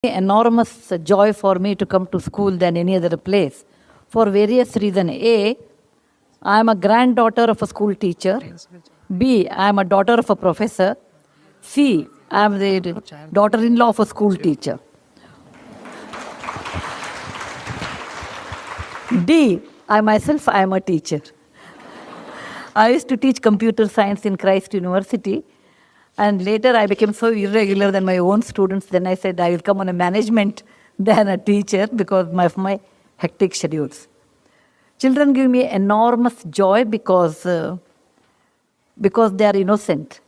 Enormous joy for me to come to school than any other place for various reasons. A, I am a granddaughter of a school teacher. B, I am a daughter of a professor. C, I am the daughter-in-law of a school teacher. D, I am a teacher. I used to teach computer science in Christ University. And later I became so irregular than my own students. Then I said I will come on a management than a teacher because of my hectic schedules. Children give me enormous joy because they are innocent.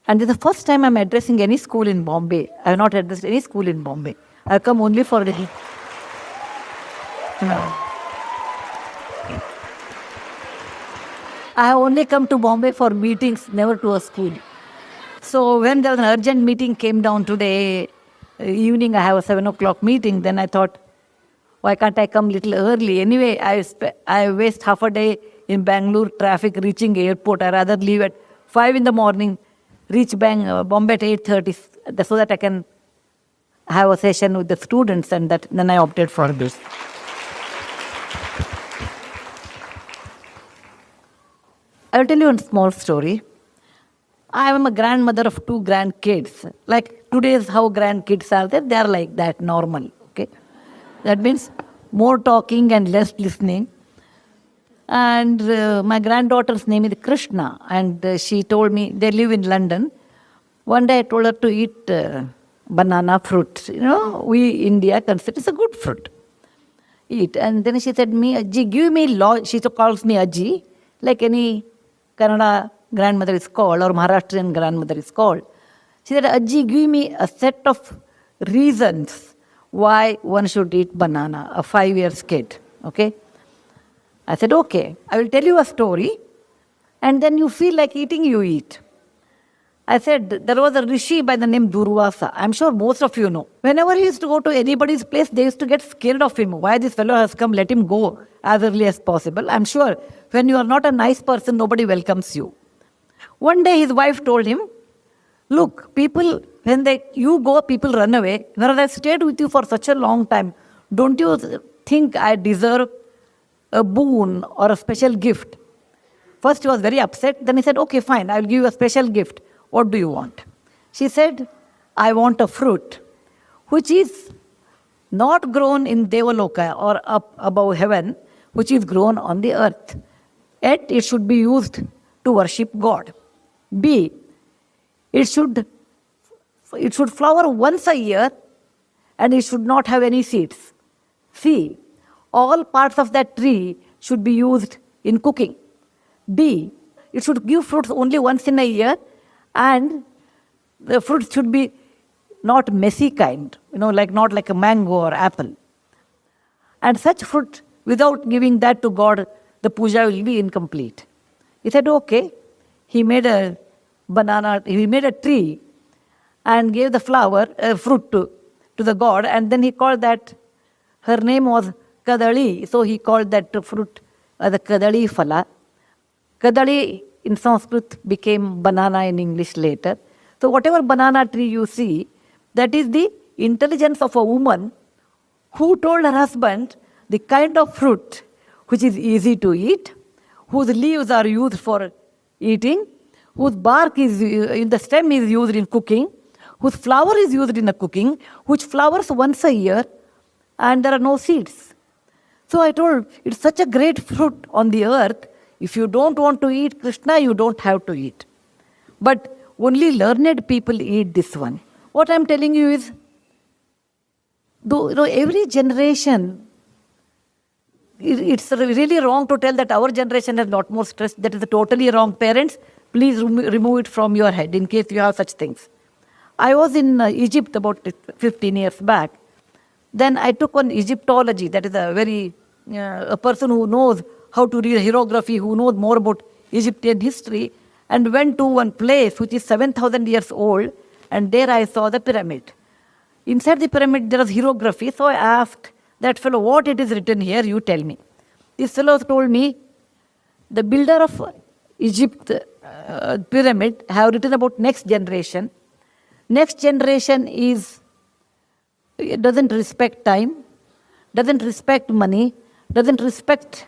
And this is the first time I'm addressing any school in Bombay. I have not addressed any school in Bombay. I have come only for the... I have only come to Bombay for meetings, never to a school. So when there was an urgent meeting came down today, evening I have a 7 o'clock meeting, then I thought, why can't I come a little early? Anyway, I waste half a day in Bangalore traffic reaching airport. I rather leave at 5 in the morning, reach Bombay at 8:30 so that I can have a session with the students, and then I opted for this. I'll tell you a small story. I am a grandmother of 2 grandkids. Like today's how grandkids are there, they are like that, normal. Okay, that means more talking and less listening. And my granddaughter's name is Krishna, and she told me, they live in London. One day I told her to eat banana fruit. You know, we India consider it's a good fruit. Eat. And then she said, me, Aji, give me law. She calls me Aji, like any Kannada grandmother is called, or Maharashtrian grandmother is called. She said, Aji, give me a set of reasons why one should eat banana, a 5-year kid. Okay? I said, okay, I will tell you a story, and then you feel like eating, you eat. I said, there was a rishi by the name Durvasa. I'm sure most of you know. Whenever he used to go to anybody's place, they used to get scared of him. Why this fellow has come, let him go as early as possible. I'm sure when you are not a nice person, nobody welcomes you. One day his wife told him, look, people, when you go, people run away. Whereas I stayed with you for such a long time, don't you think I deserve a boon or a special gift? First he was very upset. Then he said, okay, fine, I'll give you a special gift. What do you want? She said, I want a fruit which is not grown in Devaloka or up above heaven, which is grown on the earth. Yet it should be used to worship God. B, it should flower once a year and it should not have any seeds. C, all parts of that tree should be used in cooking. D, it should give fruits only once in a year, and the fruit should be not messy kind, not like a mango or apple. And such fruit, without giving that to God, the puja will be incomplete. He said, okay. He made a tree and gave the fruit to the God, and then he called that, her name was Kadali, so he called that fruit the Kadali Phala. Kadali in Sanskrit became banana in English later. So whatever banana tree you see, that is the intelligence of a woman who told her husband the kind of fruit which is easy to eat, whose leaves are used for eating, whose bark is in the stem is used in cooking, whose flower is used in cooking, which flowers once a year, and there are no seeds. So I told, it's such a great fruit on the earth. If you don't want to eat Krishna, you don't have to eat. But only learned people eat this one. What I'm telling you is, every generation, it's really wrong to tell that our generation has a lot more stress. That is totally wrong. Parents, please remove it from your head in case you have such things. I was in Egypt about 15 years back. Then I took on Egyptology. That is a person who knows how to read hieroglyphy, who knows more about Egyptian history, and went to one place which is 7,000 years old, and there I saw the pyramid. Inside the pyramid there was hieroglyphy, so I asked that fellow, what it is written here, you tell me. This fellow told me, the builder of Egypt pyramid have written about next generation. Next generation is It doesn't respect time, doesn't respect money, doesn't respect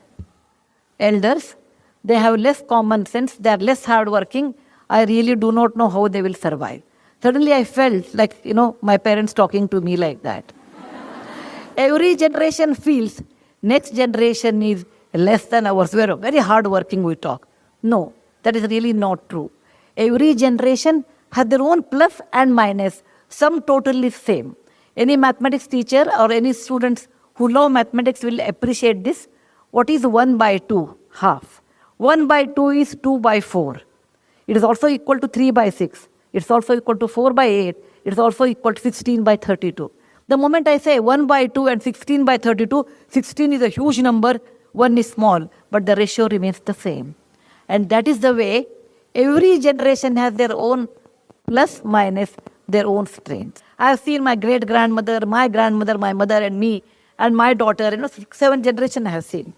elders. They have less common sense, they are less hardworking. I really do not know how they will survive. Suddenly I felt like, my parents talking to me like that. Every generation feels next generation is less than ours. We are very hardworking, we talk. No, that is really not true. Every generation has their own plus and minus, some totally same. Any mathematics teacher or any students who love mathematics will appreciate this. What is 1 by 2? Half. 1 by 2 is 2 by 4. It is also equal to 3 by 6. It's also equal to 4 by 8. It's also equal to 16 by 32. The moment I say 1 by 2 and 16 by 32, 16 is a huge number, 1 is small, but the ratio remains the same. And that is the way every generation has their own plus, minus, their own strengths. I have seen my great-grandmother, my grandmother, my mother and me and my daughter, 6, 7 generations I have seen.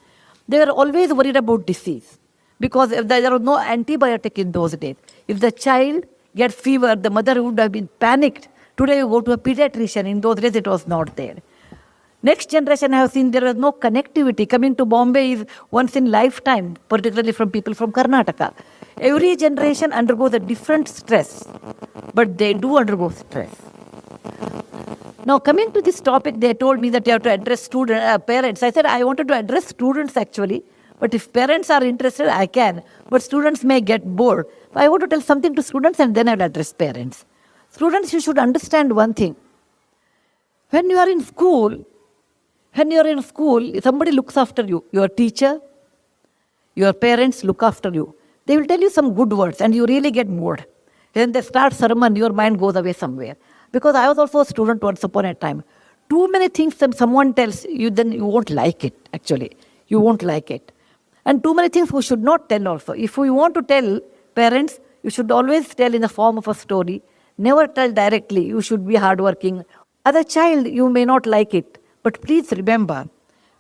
They were always worried about disease because if there was no antibiotic in those days. If the child gets fever, the mother would have been panicked. Today you go to a pediatrician. In those days it was not there. Next generation I have seen there was no connectivity. Coming to Bombay is once in lifetime, particularly from people from Karnataka. Every generation undergoes a different stress, but they do undergo stress. Now coming to this topic, they told me that you have to address parents. I said I wanted to address students actually, but if parents are interested, I can. But students may get bored. I want to tell something to students and then I will address parents. Students, you should understand one thing. When you are in school, somebody looks after you. Your teacher, your parents look after you. They will tell you some good words and you really get bored. Then they start sermon, your mind goes away somewhere. Because I was also a student once upon a time. Too many things that someone tells you, then you won't like it, actually. You won't like it. And too many things we should not tell also. If we want to tell parents, you should always tell in the form of a story. Never tell directly. You should be hardworking. As a child, you may not like it. But please remember,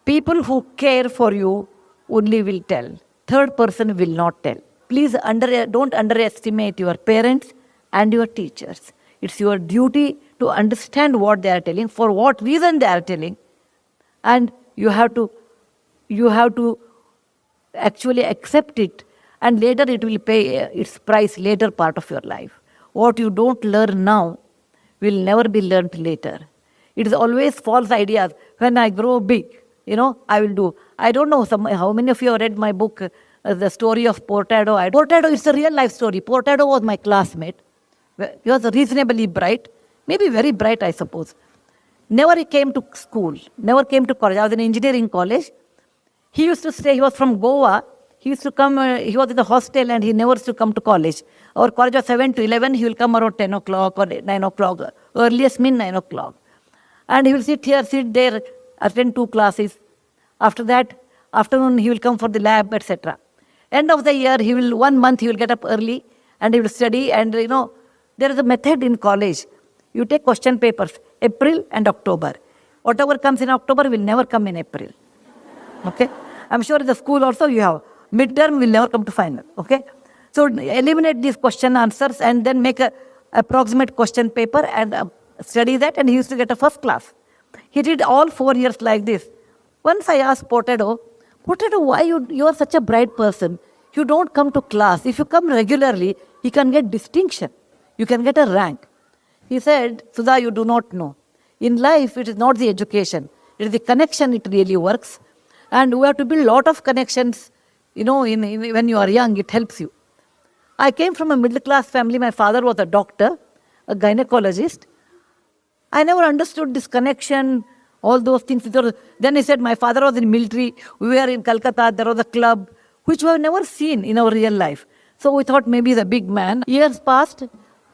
people who care for you only will tell. Third person will not tell. Please don't underestimate your parents and your teachers. It's your duty to understand what they are telling, for what reason they are telling. And you have to actually accept it. And later it will pay its price later part of your life. What you don't learn now will never be learned later. It is always false ideas. When I grow big, I will do. I don't know how many of you have read my book, The Story of Portado. Portado is a real life story. Portado was my classmate. He was reasonably bright, maybe very bright, I suppose. Never came to school, never came to college. I was in engineering college. He used to stay, he was from Goa. He used to come, he was in the hostel and he never used to come to college. Our college was 7 to 11, he will come around 10 o'clock or 9 o'clock, earliest mean 9 o'clock. And he will sit here, sit there, attend 2 classes. After that, afternoon he will come for the lab, etc. End of the year, 1 month he will get up early and he will study. And there is a method in college. You take question papers, April and October. Whatever comes in October will never come in April. Okay? I'm sure in the school also you have. Midterm will never come to final. Okay? So eliminate these question answers and then make a approximate question paper and study that, and he used to get a first class. He did all 4 years like this. Once I asked Portado, why you are such a bright person? You don't come to class. If you come regularly, you can get distinction. You can get a rank. He said, Sudha, you do not know. In life, it is not the education. It is the connection it really works. And we have to build a lot of connections. When you are young, it helps you. I came from a middle-class family. My father was a doctor, a gynecologist. I never understood this connection, all those things. Then he said, my father was in military. We were in Calcutta. There was a club, which we have never seen in our real life. So we thought maybe he's a big man. Years passed.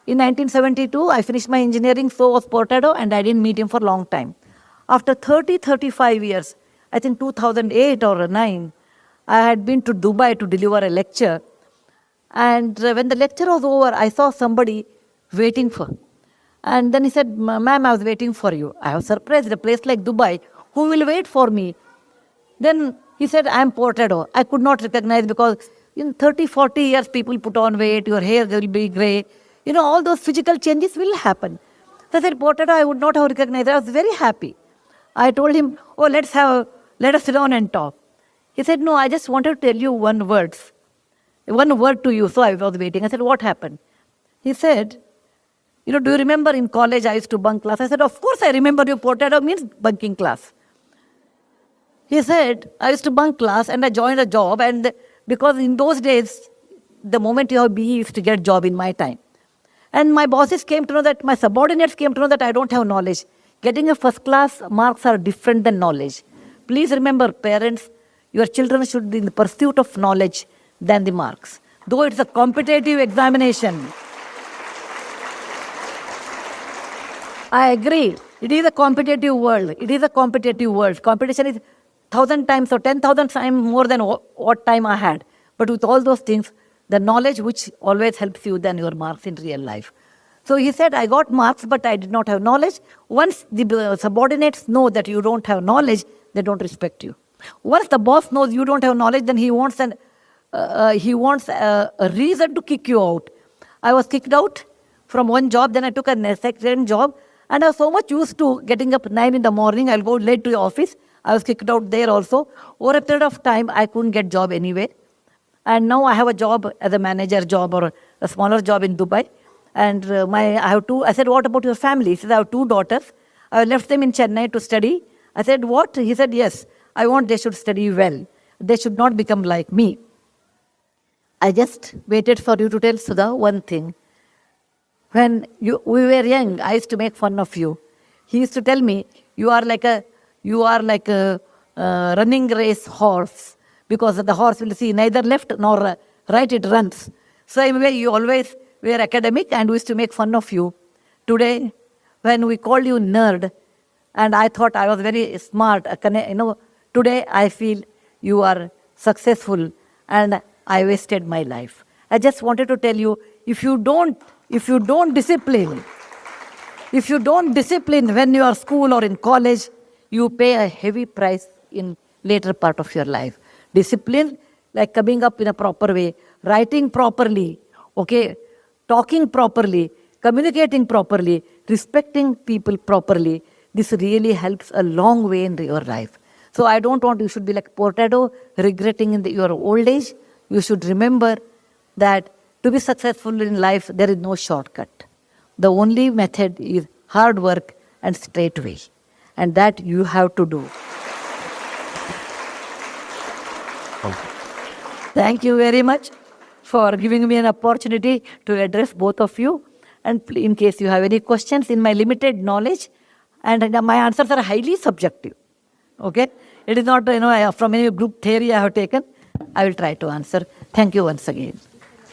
In 1972, I finished my engineering, so was Portado, and I didn't meet him for a long time. After 35 years, I think 2008 or 9, I had been to Dubai to deliver a lecture. And when the lecture was over, I saw somebody waiting for. And then he said, ma'am, I was waiting for you. I was surprised, a place like Dubai, who will wait for me? Then he said, I am Portado. I could not recognize because in 30, 40 years, people put on weight, your hair will be grey. All those physical changes will happen. So I said, potato, I would not have recognized. I was very happy. I told him, oh, let us sit down and talk. He said, no, I just wanted to tell you one word to you. So I was waiting. I said, what happened? He said, do you remember in college I used to bunk class? I said, of course I remember you. Potato means bunking class. He said, I used to bunk class and I joined a job. And because in those days, the moment you have BE, you used to get job in my time. And my bosses came to know that, my subordinates came to know that I don't have knowledge. Getting a first class marks are different than knowledge. Please remember, parents, your children should be in the pursuit of knowledge than the marks. Though it's a competitive examination. I agree. It is a competitive world. It is a competitive world. Competition is 1,000 times or 10,000 times more than what time I had. But with all those things, the knowledge which always helps you than your marks in real life. So he said, I got marks, but I did not have knowledge. Once the subordinates know that you don't have knowledge, they don't respect you. Once the boss knows you don't have knowledge, then he wants a reason to kick you out. I was kicked out from one job, then I took a second job, and I was so much used to getting up 9 in the morning, I'll go late to the office. I was kicked out there also. Over a period of time, I couldn't get job anywhere. And now I have a job as a manager job or a smaller job in Dubai. And I said, what about your family? He said, I have 2 daughters. I left them in Chennai to study. I said, what? He said, yes, I want they should study well. They should not become like me. I just waited for you to tell Sudha one thing. When we were young, I used to make fun of you. He used to tell me, you are like a running race horse, because the horse will see neither left nor right, it runs. Same way, you always were academic and we used to make fun of you. Today, when we called you nerd, and I thought I was very smart, today I feel you are successful and I wasted my life. I just wanted to tell you, if you don't discipline when you are school or in college, you pay a heavy price in later part of your life. Discipline, like coming up in a proper way, writing properly, okay, talking properly, communicating properly, respecting people properly. This really helps a long way in your life. So I don't want you should be like potato, regretting in your old age. You should remember that to be successful in life, there is no shortcut. The only method is hard work and straight way. And that you have to do. Thank you very much for giving me an opportunity to address both of you. And in case you have any questions in my limited knowledge, and my answers are highly subjective. Okay? It is not, from any group theory I have taken. I will try to answer. Thank you once again.